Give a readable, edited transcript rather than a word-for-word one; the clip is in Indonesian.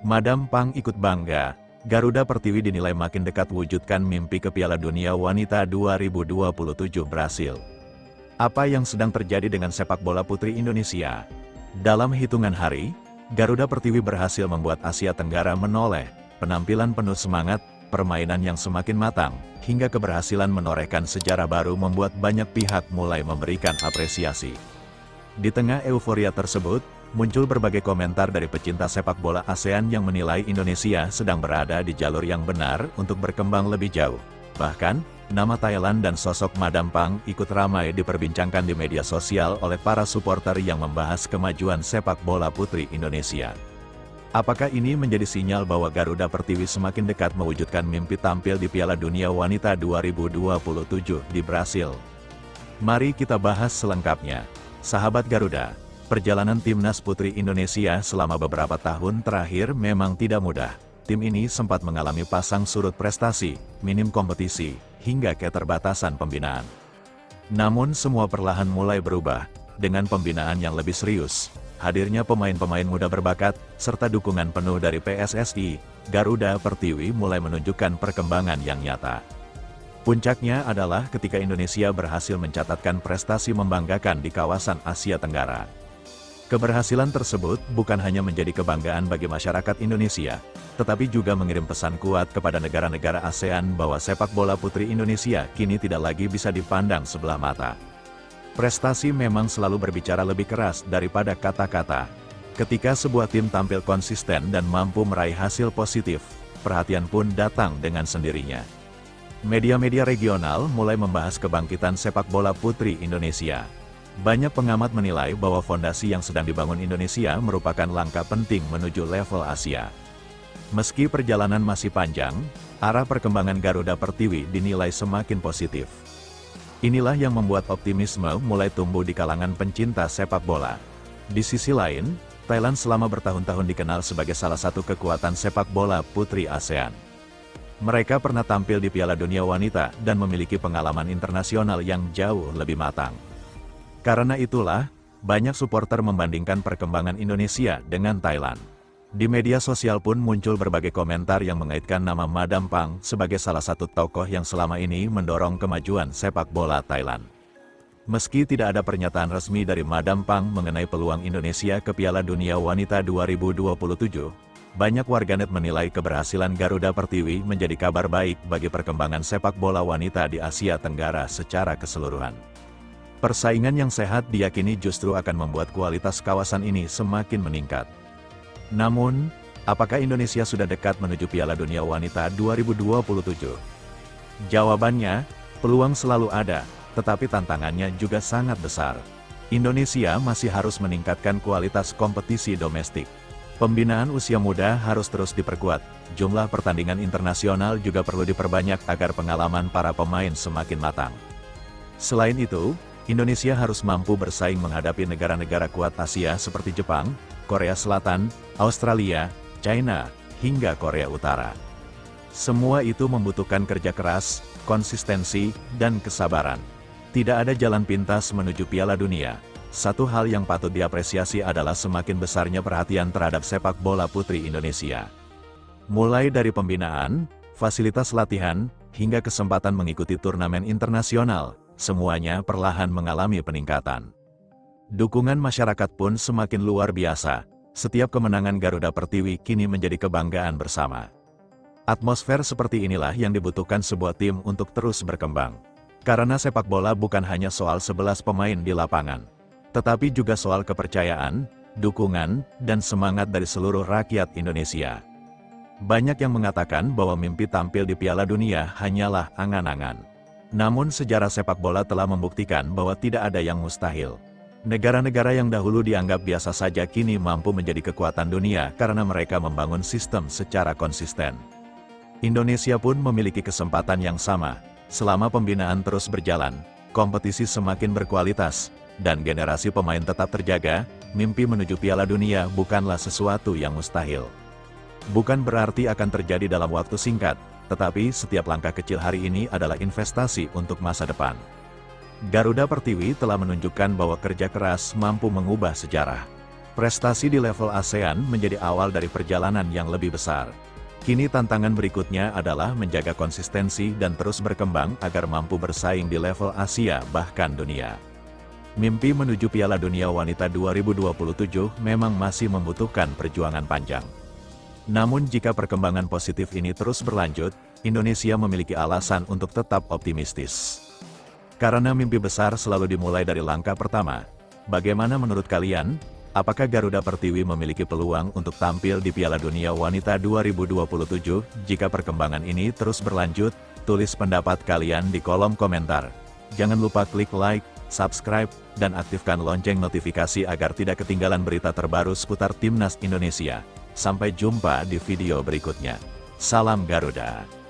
Madam Pang ikut bangga, Garuda Pertiwi dinilai makin dekat wujudkan mimpi ke Piala Dunia Wanita 2027 Brasil. Apa yang sedang terjadi dengan sepak bola putri Indonesia? Dalam hitungan hari, Garuda Pertiwi berhasil membuat Asia Tenggara menoleh, penampilan penuh semangat, permainan yang semakin matang, hingga keberhasilan menorehkan sejarah baru membuat banyak pihak mulai memberikan apresiasi. Di tengah euforia tersebut, muncul berbagai komentar dari pecinta sepak bola ASEAN yang menilai Indonesia sedang berada di jalur yang benar untuk berkembang lebih jauh. Bahkan, nama Thailand dan sosok Madam Pang ikut ramai diperbincangkan di media sosial oleh para supporter yang membahas kemajuan sepak bola putri Indonesia. Apakah ini menjadi sinyal bahwa Garuda Pertiwi semakin dekat mewujudkan mimpi tampil di Piala Dunia Wanita 2027 di Brasil? Mari kita bahas selengkapnya. Sahabat Garuda, perjalanan timnas putri Indonesia selama beberapa tahun terakhir memang tidak mudah. Tim ini sempat mengalami pasang surut prestasi, minim kompetisi, hingga keterbatasan pembinaan. Namun semua perlahan mulai berubah, dengan pembinaan yang lebih serius, hadirnya pemain-pemain muda berbakat, serta dukungan penuh dari PSSI, Garuda Pertiwi mulai menunjukkan perkembangan yang nyata. Puncaknya adalah ketika Indonesia berhasil mencatatkan prestasi membanggakan di kawasan Asia Tenggara. Keberhasilan tersebut bukan hanya menjadi kebanggaan bagi masyarakat Indonesia, tetapi juga mengirim pesan kuat kepada negara-negara ASEAN bahwa sepak bola putri Indonesia kini tidak lagi bisa dipandang sebelah mata. Prestasi memang selalu berbicara lebih keras daripada kata-kata. Ketika sebuah tim tampil konsisten dan mampu meraih hasil positif, perhatian pun datang dengan sendirinya. Media-media regional mulai membahas kebangkitan sepak bola putri Indonesia. Banyak pengamat menilai bahwa fondasi yang sedang dibangun Indonesia merupakan langkah penting menuju level Asia. Meski perjalanan masih panjang, arah perkembangan Garuda Pertiwi dinilai semakin positif. Inilah yang membuat optimisme mulai tumbuh di kalangan pencinta sepak bola. Di sisi lain, Thailand selama bertahun-tahun dikenal sebagai salah satu kekuatan sepak bola putri ASEAN. Mereka pernah tampil di Piala Dunia Wanita dan memiliki pengalaman internasional yang jauh lebih matang. Karena itulah, banyak supporter membandingkan perkembangan Indonesia dengan Thailand. Di media sosial pun muncul berbagai komentar yang mengaitkan nama Madam Pang sebagai salah satu tokoh yang selama ini mendorong kemajuan sepak bola Thailand. Meski tidak ada pernyataan resmi dari Madam Pang mengenai peluang Indonesia ke Piala Dunia Wanita 2027, banyak warganet menilai keberhasilan Garuda Pertiwi menjadi kabar baik bagi perkembangan sepak bola wanita di Asia Tenggara secara keseluruhan. Persaingan yang sehat diyakini justru akan membuat kualitas kawasan ini semakin meningkat. Namun, apakah Indonesia sudah dekat menuju Piala Dunia Wanita 2027? Jawabannya, peluang selalu ada, tetapi tantangannya juga sangat besar. Indonesia masih harus meningkatkan kualitas kompetisi domestik. Pembinaan usia muda harus terus diperkuat, jumlah pertandingan internasional juga perlu diperbanyak agar pengalaman para pemain semakin matang. Selain itu, Indonesia harus mampu bersaing menghadapi negara-negara kuat Asia seperti Jepang, Korea Selatan, Australia, China, hingga Korea Utara. Semua itu membutuhkan kerja keras, konsistensi, dan kesabaran. Tidak ada jalan pintas menuju Piala Dunia. Satu hal yang patut diapresiasi adalah semakin besarnya perhatian terhadap sepak bola putri Indonesia. Mulai dari pembinaan, fasilitas latihan, hingga kesempatan mengikuti turnamen internasional, semuanya perlahan mengalami peningkatan. Dukungan masyarakat pun semakin luar biasa. Setiap kemenangan Garuda Pertiwi kini menjadi kebanggaan bersama. Atmosfer seperti inilah yang dibutuhkan sebuah tim untuk terus berkembang. Karena sepak bola bukan hanya soal 11 pemain di lapangan, tetapi juga soal kepercayaan, dukungan, dan semangat dari seluruh rakyat Indonesia. Banyak yang mengatakan bahwa mimpi tampil di Piala Dunia hanyalah angan-angan. Namun sejarah sepak bola telah membuktikan bahwa tidak ada yang mustahil. Negara-negara yang dahulu dianggap biasa saja kini mampu menjadi kekuatan dunia karena mereka membangun sistem secara konsisten. Indonesia pun memiliki kesempatan yang sama. Selama pembinaan terus berjalan, kompetisi semakin berkualitas, dan generasi pemain tetap terjaga, mimpi menuju Piala Dunia bukanlah sesuatu yang mustahil. Bukan berarti akan terjadi dalam waktu singkat, tetapi setiap langkah kecil hari ini adalah investasi untuk masa depan. Garuda Pertiwi telah menunjukkan bahwa kerja keras mampu mengubah sejarah. Prestasi di level ASEAN menjadi awal dari perjalanan yang lebih besar. Kini tantangan berikutnya adalah menjaga konsistensi dan terus berkembang agar mampu bersaing di level Asia bahkan dunia. Mimpi menuju Piala Dunia Wanita 2027 memang masih membutuhkan perjuangan panjang. Namun jika perkembangan positif ini terus berlanjut, Indonesia memiliki alasan untuk tetap optimistis. Karena mimpi besar selalu dimulai dari langkah pertama. Bagaimana menurut kalian? Apakah Garuda Pertiwi memiliki peluang untuk tampil di Piala Dunia Wanita 2027? Jika perkembangan ini terus berlanjut, tulis pendapat kalian di kolom komentar. Jangan lupa klik like, subscribe, dan aktifkan lonceng notifikasi agar tidak ketinggalan berita terbaru seputar Timnas Indonesia. Sampai jumpa di video berikutnya. Salam Garuda.